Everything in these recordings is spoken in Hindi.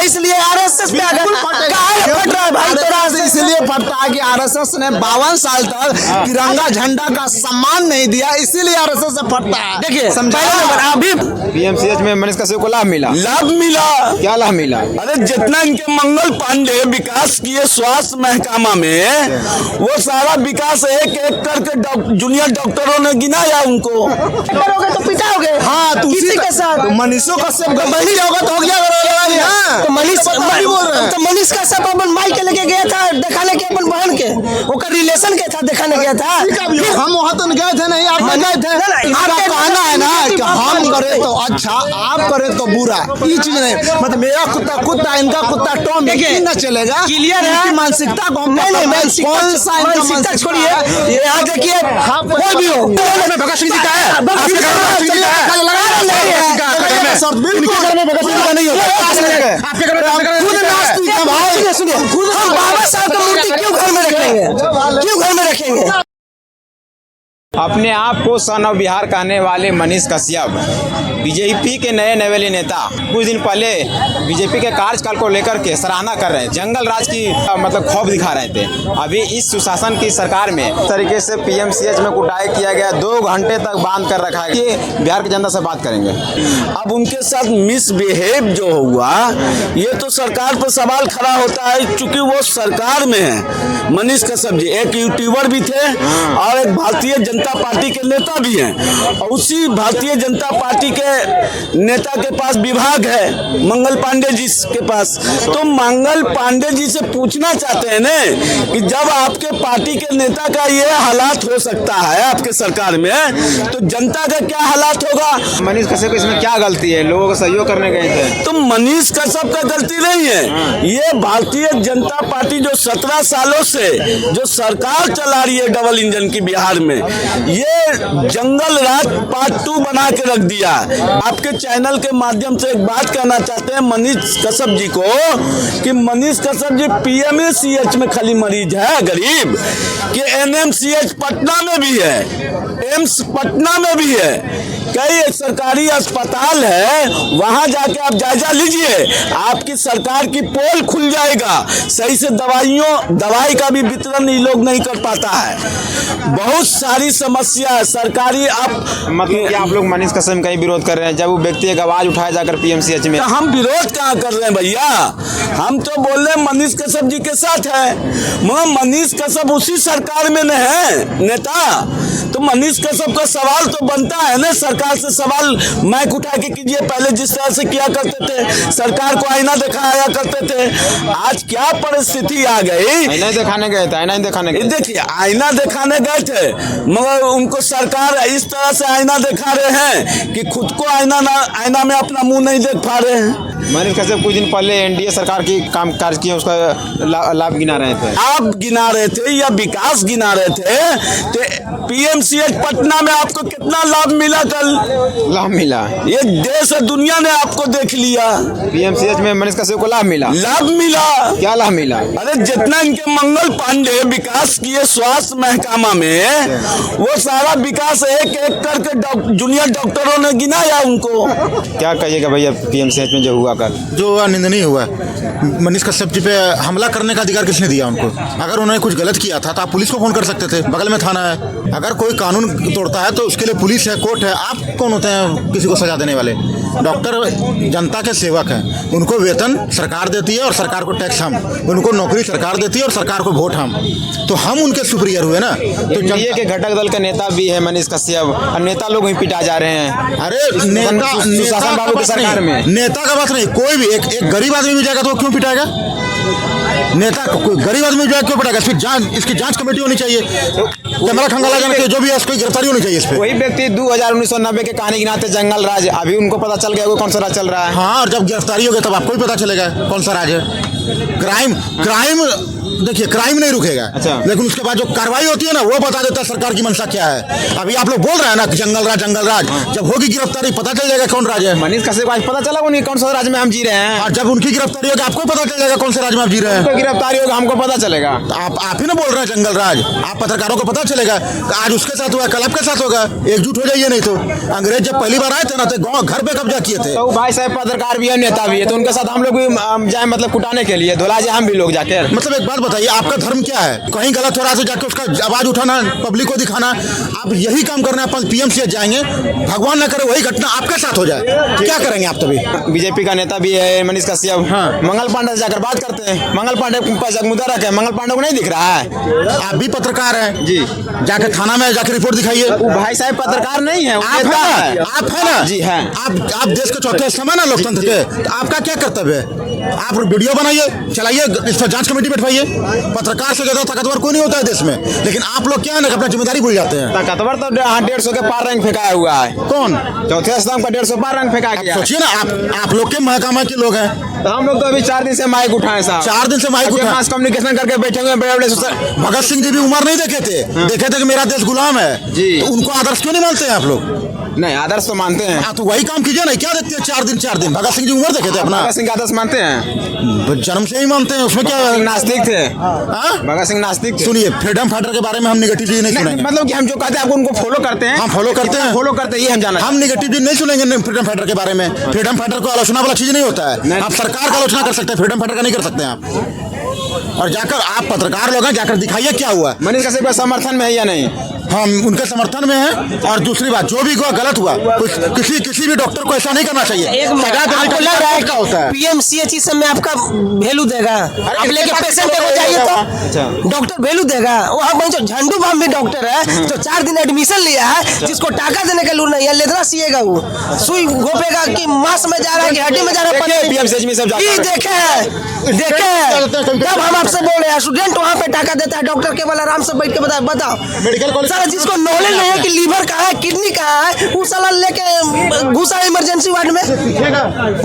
इसलिए आरएसएस में फट रहा है भाई तोरा इसलिए फटता है कि आरएसएस ने 52 साल तक तिरंगा झंडा का सम्मान नहीं दिया, इसीलिए आरएसएस से फटता है। देखिए अभी पीएमसीएच में मनीष कश्यप को लाभ मिला। क्या लाभ मिला? अरे जितना इनके मंगल पांडे विकास किए स्वास्थ्य महकमा में, वो सारा विकास एक एक करके जूनियर डॉक्टरों ने गिनाया उनको। करोगे तो पिटाओगे। हाँ, तो किसी के साथ तो मनीषों कश्यप का बही होगा तो हो गया। तो मनीष कश्यप अपन माई के लेके गया था दिखाने के, अपन बहन के ओकर रिलेशन के था दिखाने गया था। हम वहाँ तो गए थे नहीं, आप गए थे। आपका कहना है ना कि हम करे तो अच्छा, आप करे तो बुरा, ये चीज नहीं। मतलब मेरा कुत्ता कुत्ता, इनका कुत्ता टॉम न चलेगा। क्लियर है मानसिकता को मानसिकता छोड़िए। यहाँ देखिए कोई भी हो, भगत सिंह जी का है, सुनिए हम बाबा साहब का मूर्ति क्यों घर में रखेंगे, क्यों घर में रखेंगे? अपने आप को सन ऑफ बिहार कहने वाले मनीष कश्यप बीजेपी के नए नवेले नेता कुछ दिन पहले बीजेपी के कार्यकाल को लेकर के सराहना कर रहे हैं, जंगल राज की मतलब खौफ दिखा रहे थे। अभी इस सुशासन की सरकार में इस तरीके से पीएमसीएच में कुटाई किया गया, 2 घंटे तक बांध कर रखा है। ये बिहार की जनता से बात करेंगे। अब उनके साथ मिसबिहेव जो हुआ, ये तो सरकार पर सवाल खड़ा होता है, चूंकि वो सरकार में है। मनीष कश्यप जी एक यूट्यूबर भी थे और एक भारतीय जनता पार्टी के नेता भी हैं, और उसी भारतीय जनता पार्टी के नेता के पास विभाग है मंगल पांडे जी के पास। तो मंगल पांडे जी से पूछना चाहते हैं ना कि जब आपके पार्टी के नेता का ये हालात हो सकता है आपके सरकार में, तो जनता का क्या हालात होगा? मनीष कश्यप इसमें क्या गलती है? लोगों को सहयोग करने गए थे। तो मनीष कश्यप का गलती नहीं है। ये भारतीय जनता पार्टी जो 17 सालों से जो सरकार चला रही है डबल इंजन की बिहार में, ये जंगल राज पार्ट 2 बना के रख दिया। आपके चैनल के माध्यम से एक बात कहना चाहते हैं मनीष कश्यप जी को कि मनीष कश्यप जी पीएमसीएच में खाली मरीज है गरीब, कि एनएमसीएच पटना में भी है, एम्स पटना में भी है, कई सरकारी अस्पताल है, वहां जाके आप जायजा लीजिए, आपकी सरकार की पोल खुल जाएगा। सही से दवाई का भी वितरण ये लोग नहीं कर पाता है। बहुत सारी समस्या है सरकारी। आप मतलब कि आप लोग मनीष कश्यप का ही विरोध कर रहे हैं, जब वो व्यक्ति एक आवाज उठाया जाकर पीएमसीएच में। हम विरोध कहाँ कर रहे हैं भैया, हम तो बोल रहे हैं मनीष कश्यप जी के साथ है, मगर मनीष कश्यप उसी सरकार में न है नेता। तो मनीष कश्यप का सवाल तो बनता है ना, सरकार से सवाल माइक उठा के कीजिए। पहले जिस तरह से किया करते थे, सरकार को आईना दिखाया करते थे, आज क्या परिस्थिति आ गई? आईना दिखाने गए थे, आईना दिखाने गए। देखिए आईना दिखाने गए थे, मगर उनको सरकार इस तरह से आईना दिखा रहे हैं कि खुद को आईना में अपना मुंह नहीं देख पा रहे हैं। मनीष कश्यप कुछ दिन पहले एनडीए सरकार की काम कार्य किए, उसका लाभ गिना रहे थे। आप गिना रहे थे या विकास गिना रहे थे? तो पीएमसीएच पटना में आपको कितना लाभ मिला? कल लाभ मिला, ये देश और दुनिया ने आपको देख लिया। पीएमसीएच में मनीष कश्यप को लाभ मिला। क्या लाभ मिला? अरे जितना इनके मंगल पांडे विकास किए स्वास्थ्य महकमा में, वो सारा विकास एक एक करके जूनियर डॉक्टरों ने गिनाया उनको। क्या कहिएगा भैया पीएमसीएच में जो हुआ कल? जो निंदनीय हुआ, मनीष कश्यप जी पे हमला करने का अधिकार किसने दिया उनको? अगर उन्होंने कुछ गलत किया था तो आप पुलिस को फोन कर सकते थे, बगल में थाना है। अगर कोई कानून तोड़ता है तो उसके लिए पुलिस है, कोर्ट है। आप कौन होते हैं किसी को सजा देने वाले? डॉक्टर जनता के सेवक हैं, उनको वेतन सरकार देती है और सरकार को टैक्स हम, उनको नौकरी सरकार देती है और सरकार को वोट हम, तो हम उनके सुपीरियर हुए ना। तो एनडीए के घटक दल का नेता भी है मनीष कश्यप, और नेता लोग ही पिटा जा रहे हैं। अरे नेता बाबू की सरकार में नेता का बात नहीं, कोई भी एक गरीब आदमी भी जाएगा तो क्यों पिटाएगा? नेता कोई गरीब आदमी जाएगा क्यों पिटाएगा? इसकी जांच कमेटी होनी चाहिए, कैमरा खंगा लगाने जो भी है उसकी गिरफ्तारी होनी चाहिए इस पे। वही व्यक्ति 1990 के कहानी गिनाते जंगल राज, अभी उनको पता चल गया कौन सा राज चल रहा है। हाँ, और जब गिरफ्तारी हो गई तब आपको भी पता चलेगा कौन सा राज है। क्राइम देखिए क्राइम नहीं रुकेगा, अच्छा। लेकिन उसके बाद जो कार्रवाई होती है ना वो बता देता है सरकार की मंशा क्या है। अभी आप लोग बोल रहे हैं ना कि जंगल राज, जब होगी गिरफ्तारी पता चल जाएगा कौन राज है। मनीष कश्यप को आज पता चला उन्हें कौन सा राज्य में हम जी रहे हैं। और जब उनकी गिरफ्तारी होगी आपको पता चल जाएगा कौन से राज्य में आप जी रहे हैं। तो गिरफ्तारी होगा हमको पता चलेगा। आप ही ना बोल रहे हैं जंगल राज, आप पत्रकारों को पता चलेगा। आज उसके साथ हुआ, कल आपके साथ होगा। एकजुट हो जाइए, नहीं तो अंग्रेज जब पहली बार आए थे ना तो गाँव घर पे कब्जा किए थे। तो भाई साहब पत्रकार भी है, नेता भी है, तो उनके साथ हम लोग भी जाए मतलब कुटाने के लिए धुला जाए हम भी लोग जाके। मतलब एक बात बताइए, आपका धर्म क्या है? कहीं गलत हो रहा है तो जाके उसका आवाज उठाना, पब्लिक को दिखाना। आप यही काम करना है, अपन पीएमसीएच जाएंगे, भगवान न करे वही घटना आपके साथ हो जाए, क्या करेंगे आप तभी? बीजेपी का नेता भी है मनीष कश्यप, हाँ। मंगल पांडे से जाकर बात करते हैं। मंगल पांडे मुद्दा रखे, मंगल पांडे को नहीं दिख रहा है। आप भी पत्रकार हैं जी, जाके थाना में जाके रिपोर्ट दिखाइए। वो भाई साहब पत्रकार नहीं है, वो आप नेता है है। ना, आप है ना जी हैं। आप देश के चौथे स्तंभ है ना लोकतंत्र के, तो आपका क्या कर्तव्य है? आप वीडियो बनाइए, चलाइए, इस पर जांच कमेटी बैठवाइए। पत्रकार से ज्यादा ताकतवर कोई नहीं होता है देश में, लेकिन आप लोग क्या है ना अपना जिम्मेदारी भूल जाते हैं। ताकतवर तो 150 के पार रंग फेंकाया हुआ है। कौन? चौथे स्तंभ का 150 पार रंग फेंका गया है। सोचिए ना, आप लोग के महकमा के लोग हैं। तो हम लोग तो अभी 4 दिन से माइक उठाए साहब, 4 दिन से माइक उठाए। मास कम्युनिकेशन करके बैठे हुए बड़े बड़े। भगत सिंह जी भी उम्र नहीं देखे थे, देखे थे कि मेरा देश गुलाम है जी। तो उनको आदर्श क्यों नहीं मानते हैं आप लोग? नहीं, आदर्श तो मानते हैं। हाँ, तो वही काम कीजिए ना, क्या देखते हैं 4 दिन भगत सिंह जी उम्र देखे थे अपना? भगत सिंह का आदर्श मानते हैं, जन्म से ही मानते हैं, उसमें क्या है? नास्तिक थे। हाँ? भगत सिंह नास्तिक थे। सुनिए, फ्रीडम फाइटर के बारे में हम निगेटिव चीज नहीं सुनेंगे। मतलब कि हम जो कहते हैं आपको उनको फॉलो करते हैं। हम फॉलो करते हैं, फॉलो करते हैं, ये हम जाना। हम निगेटिव चीज नहीं सुनेंगे फ्रीडम फाइटर के बारे में। फ्रीडम फाइटर को आलोचना वाला चीज नहीं होता है। आप सरकार का आलोचना कर सकते हैं, फ्रीडम फाइटर का नहीं कर सकते हैं आप। और जाकर आप पत्रकार लोग हैं, जाकर दिखाइए क्या हुआ। मनीष कश्यप का समर्थन में है या नहीं? हम उनके समर्थन में हैं। और दूसरी बात, जो भी हुआ गलत हुआ, किसी भी डॉक्टर को ऐसा नहीं करना चाहिए। आपको लग रहा है क्या होता है? पीएमसीएच इस समय आपका वैल्यू देगा? आप लेके पेशेंट को जाइए तो डॉक्टर वैल्यू देगा? वहाँ जो झंडू बाम भी डॉक्टर है जो 4 दिन एडमिशन लिया है, जिसको टाका देने का लूर नहीं है, लेदरा सिएगा, वो सुई घोपेगा कि मांस में जा रहा है कि हड्डी में जा रहा है। पीएमसीएच में सब देखे जब हम आपसे बोल रहे हैं, स्टूडेंट वहाँ पे टाका देता है, डॉक्टर केवल आराम से बैठ के बताओ। मेडिकल कॉलेज साला जिसको नॉलेज नहीं है कि लीवर कहाँ है, किडनी कहाँ है, वो साला लेके घुसा इमरजेंसी वार्ड में।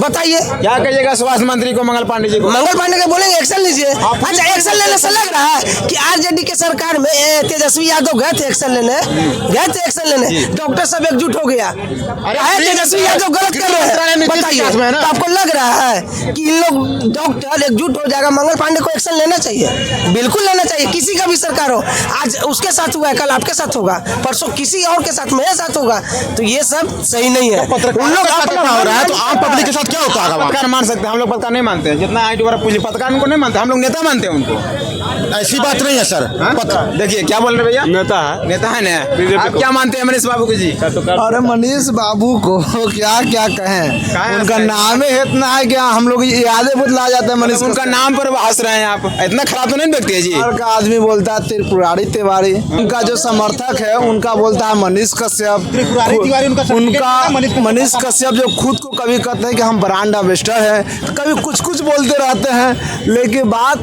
बताइए क्या कहिएगा स्वास्थ्य मंत्री को, मंगल पांडे जी को? मंगल पांडे के बोलेंगे एक्शन लीजिए। अच्छा, एक्शन लेने से लग रहा है कि आरजेडी के सरकार में तेजस्वी यादव गए थे एक्शन लेने, डॉक्टर सब एकजुट हो गया। तेजस्वी यादव गलत कर रहे हैं, बताइए। तो आपको लग रहा है कि इन लोग डॉक्टर एकजुट हो जाएगा? मंगल पांडे को एक्शन लेना चाहिए, बिल्कुल लेना चाहिए। किसी का भी सरकार हो, आज उसके साथ हुआ है, कल आपके साथ होगा, परसों किसी और के साथ, मेरे साथ होगा। तो ये सब सही नहीं है। उन लोग अपना हो रहा है तो आम पब्लिक के साथ क्या होता है? पत्रकार मान सकते हैं, हम लोग पत्रकार नहीं मानते हैं। जितना हाइट वाला पुलिस पत्रकार उनको नहीं मानते, हम लोग नेता मानते हैं उनको। ऐसी बात नहीं है सर। देखिए क्या बोल रहे भैया, नेता है ना। आप क्या मानते हैं मनीष बाबू को जी? अरे मनीष बाबू को क्या क्या कहें, उनका नाम ही इतना है कि हम लोग यादें बदला जाते हैं। मनीष उनका नाम पर हंस रहे हैं आप, इतना खराब तो नहीं देखते हैं जी? का आदमी बोलता है त्रिपुरारी तिवारी, उनका जो समर्थक है उनका बोलता है मनीष कश्यप। उनका मनीष कश्यप जो खुद को कभी कहते हैं कि हम ब्रांड एम्बेसडर हैं, कभी कुछ बोलते रहते हैं। लेकिन बात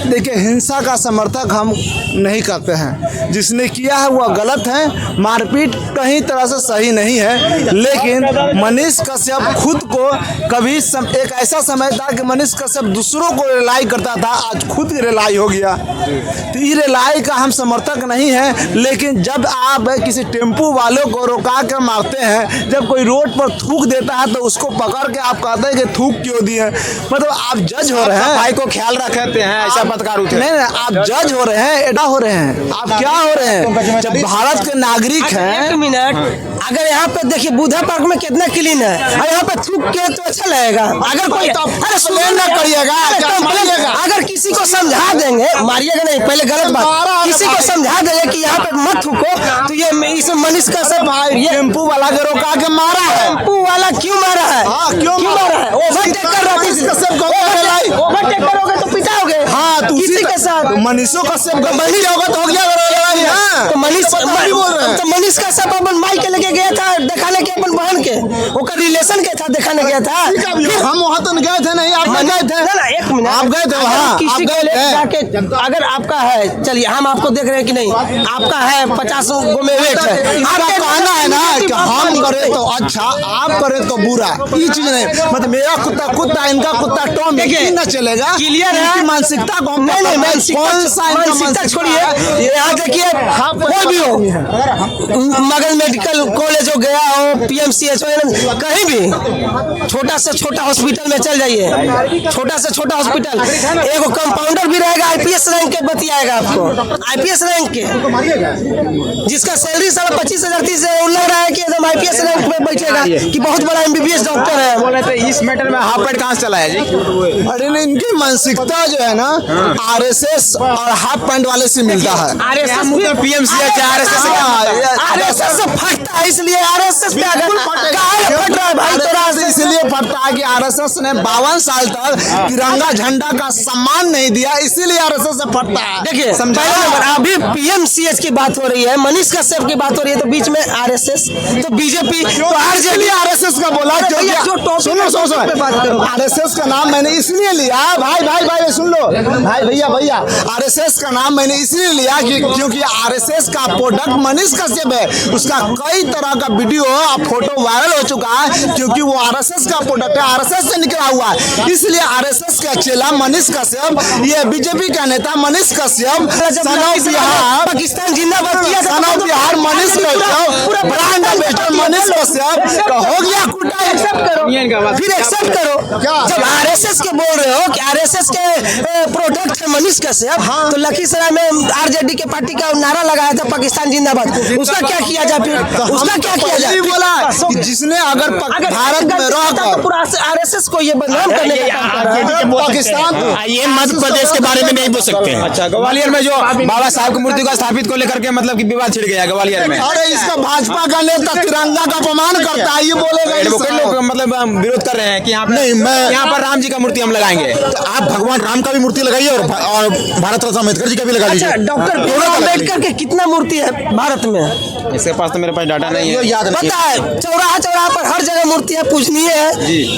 देखिए, हिंसा का समर्थक हम नहीं करते हैं। जिसने किया है वह गलत है, मारपीट कहीं तरह से सही नहीं है। लेकिन मनीष कश्यप खुद को कभी एक ऐसा समय था कि मनीष कश्यप दूसरों को रिलाई करता था, आज खुद रिलाई हो गया। तो ये रिलाई का हम समर्थक नहीं है। लेकिन जब आप किसी टेम्पू वालों को रोका कर मारते हैं, जब कोई रोड पर थूक देता है तो उसको पकड़ के आप कहते हैं कि थूक क्यों दिए, मतलब आप जज हो रहे हैं। भाई को ख्याल रखते हैं, ऐसा पत्रकार उठे नहीं, आप जज हो रहे हैं, एडा हो रहे हैं। आप क्या हो रहे हैं? जब भारत के नागरिक हैं। एक मिनट, अगर यहाँ पे देखिए बुद्धा पार्क में कितना क्लीन है, और यहाँ पे थूक के तो अच्छा लगेगा। अगर कोई अरे सुन ना करिएगा, अगर किसी को समझा देंगे, मारिएगा नहीं, पहले गलत बात, किसी को समझा देंगे कि यहाँ पे मत थूको, तो ये इसमें मनीष का सब ये टेम्पू वाला के रोका के मारा है। टेम्पू वाला क्यों मारा है? क्यों मारा है? ओवरटेक कर रहा है, ओवरटेक करोगे तो पिटाओगे। हाँ, तो किसी के साथ मनीषों कश्यप मनीष होगा तो हो गया। तो मनीष कश्यप अपन माई के लेके गया था दिखाने के, अपन बहन के, ओकर रिलेशन के था दिखाने गया था। हम वहाँ तो गए थे नहीं, आप गए थे ना, एक मिनट। आप गए थे वहाँ? किसी आप को गए ले थे? जाके अगर आपका है, चलिए हम आपको देख रहे हैं कि नहीं, आपका है 50 गो में वेट है, आपका कहना है ना कि हम करे तो अच्छा, आप करे तो बुरा, ये चीज नहीं। मतलब मेरा कुत्ता कुत्ता, इनका कुत्ता टॉम, देखिए, ना चलेगा। क्लियर है। इनकी मानसिकता को हम नहीं कौन सा इनका मानसिकता छोड़िए, यहाँ देखिए कोई भी हो, मगध मेडिकल कॉलेज हो गया हो, PMCH हो, कहीं भी छोटा से छोटा हॉस्पिटल में चल जाइए, छोटा से छोटा हॉस्पिटल, एगो कंपाउंडर भी रहेगा IPS रैंक के, बतियाएगा आपको IPS रैंक के, जिसका सैलरी साला 25,000 30,000 लग रहा है कि एकदम IPS रैंक में बैठेगा कि बहुत बड़ा MBBS डॉक्टर है। बोले तो इस मैटर में हाफ पैंट कहाँ से चला है जी? अरे नहीं, इनकी मानसिकता जो है ना RSS और हाफ पैंट वाले से मिलता है। RSS PMCH RSS से फटता है, इसलिए RSS पे अगर काहे फट रहा है भाई तेरा? RSS इसलिए फटता है कि RSS ने 52 साल तक तिरंगा झंडा का सम्मान नहीं दिया, इसीलिए RSS से फटता है। देखिए समझा? पहले नंबर, अभी PMCH की बात हो रही है, मनीष कश्यप की बात हो रही है, तो बीच में RSS, तो BJP, तो RJD RSS का बोला भैया, जो टॉपिक सुनो सुनो पे बात करो। RSS का नाम मैंने इसलिए लिया, भाई भाई भाई सुन लो, भाई भैया RSS का नाम मैंने इसलिए लिया क्योंकि RSS का प्रोडक्ट मनीष कश्यप है। उसका कई तरह का वीडियो और फोटो वायरल हो चुका है, क्योंकि वो RSS का प्रोडक्ट है, RSS से निकला हुआ है। इसलिए RSS का चेला मनीष कश्यप, ये BJP का नेता मनीष कश्यप, बिहार पाकिस्तान जिंदाबाद किया, son of Bihar Manish Kashyap, brand ambassador Manish Kashyap का हो गया कुटा। एक्सेप्ट करो, फिर एक्सेप्ट करो। जब RSS के बोल रहे हो कि RSS के प्रोडक्ट है मनीष कश्यप, तो लखीसराय में RJD के पार्टी का नारा लगाया था पाकिस्तान जिंदाबाद, उसका क्या किया जाए? फिर उसका क्या किया जाए? बोला कि जिसने अगर भारत में रहकर पूरा RSS को ये बदनाम करने का काम कर रहा है। पाकिस्तान, ये मध्य प्रदेश के बारे में नहीं बोल सकते। अच्छा, ग्वालियर में जो बाबा साहब की मूर्ति को स्थापित को लेकर के मतलब कि विवाद छिड़ गया ग्वालियर में। अरे इसका भाजपा का नेता तिरंगा का अपमान करता है, ये बोलेगा एडवोकेट लोग मतलब विरोध कर रहे हैं कि नहीं, मैं यहाँ पर राम जी का मूर्ति हम लगाएंगे। तो आप भगवान राम का भी मूर्ति लगाइए और भारत रत्न अम्बेडकर जी का भी लगा अच्छा, लीजिए। डॉक्टर भीमराव अम्बेडकर के कितना मूर्ति है भारत में? इसके पास तो मेरे पास डाटा नहीं है। याद रखिए। पता है, चौराहा पर हर जगह मूर्ति है, पूजनीय है,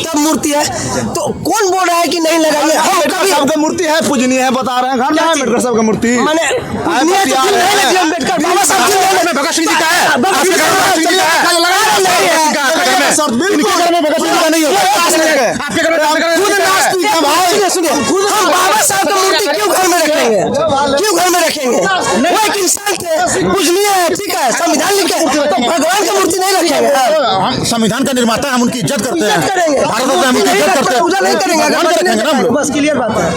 तब मूर्ति है, तो कौन बोल रहा है कि नहीं लगाइए? हम कभी सबका मूर्ति है, पूजनीय है, बता रहे हैं, घर में है अम्बेडकर साहब का मूर्ति। माने पूजनीय है, तो नहीं लगी अम्बेडकर, बाबा साहब की नहीं है। भगत सिंह जी का है, आपके घर में भगत सिंह जी का है, नहीं है। इनके घर में भगत सिंह का नहीं होता, आपके घर में खुद नास्तिक है भाई। सुनिए, हम बाबा साहब का मूर्ति क्यों घर में रखेंगे? क्यों घर में रखेंगे? वो एक इंसान थे, पूजनीय है, ठीक है, संविधान लिखे, तो भगवान का मूर्ति नहीं रखेंगे? हम संविधान का निर्माता है, हम उनकी इज्जत करते हैं, इज्जत करेंगे, भारत में हम उनकी इज्जत करते हैं, पूजा नहीं करेंगे, भगवान का रखेंगे ना हम लोग, बस क्लियर बात है।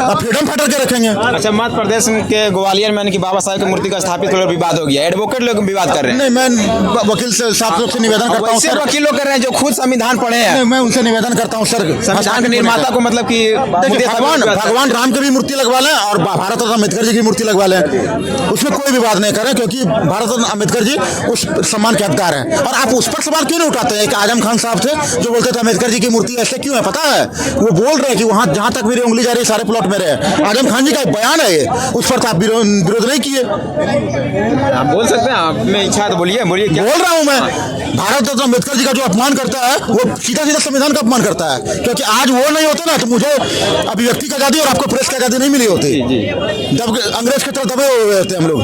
अब फ्रीडम फाइटर के रखेंगे। अच्छा, मध्य प्रदेश के ग्वालियर में कि बाबा साहब की मूर्ति का स्थापित को विवाद हो गया, एडवोकेट लोग विवाद कर रहे हैं। नहीं, मैं वकील से साहब लोग से निवेदन करता हूँ सर, वकील लोग कर रहे हैं जो खुद संविधान पढ़े हैं। नहीं, मैं उनसे निवेदन करता हूँ सर, संविधान के निर्माता को मतलब कि देखिए, भगवान राम की भी मूर्ति लगवा लें और भारत रत्न अम्बेडकर जी की मूर्ति लगवा लें, उसमें कोई विवाद नहीं करें, क्योंकि भारत रत्न अम्बेडकर जी उस सम्मान के हकदार हैं। और आप उस पर सवाल क्यों नहीं उठाते हैं? एक आजम खान साहब थे जो बोलते थे अम्बेडकर जी की मूर्ति ऐसे क्यों है, पता है? वो बोल रहे हैं कि वहाँ जहाँ तक मेरी उंगली जा रही है सारे प्लॉट मेरे हैं। आजम खान जी का एक बयान है ये, उस पर तो आप विरोध नहीं किए। आप बोल सकते हैं, आप में इच्छा तो बोलिए क्या बोल रहा हूँ मैं, भारत रत्न अम्बेडकर जी का जो अपमान करता है वो सीधा सीधा संविधान का अपमान करता है, क्योंकि आज वो नहीं होते ना तो मुझे अभिव्यक्ति की आजादी और आपको प्रेस की आजादी नहीं मिली होती, जब अंग्रेज के तरफ दबे हुए होते हम लोग।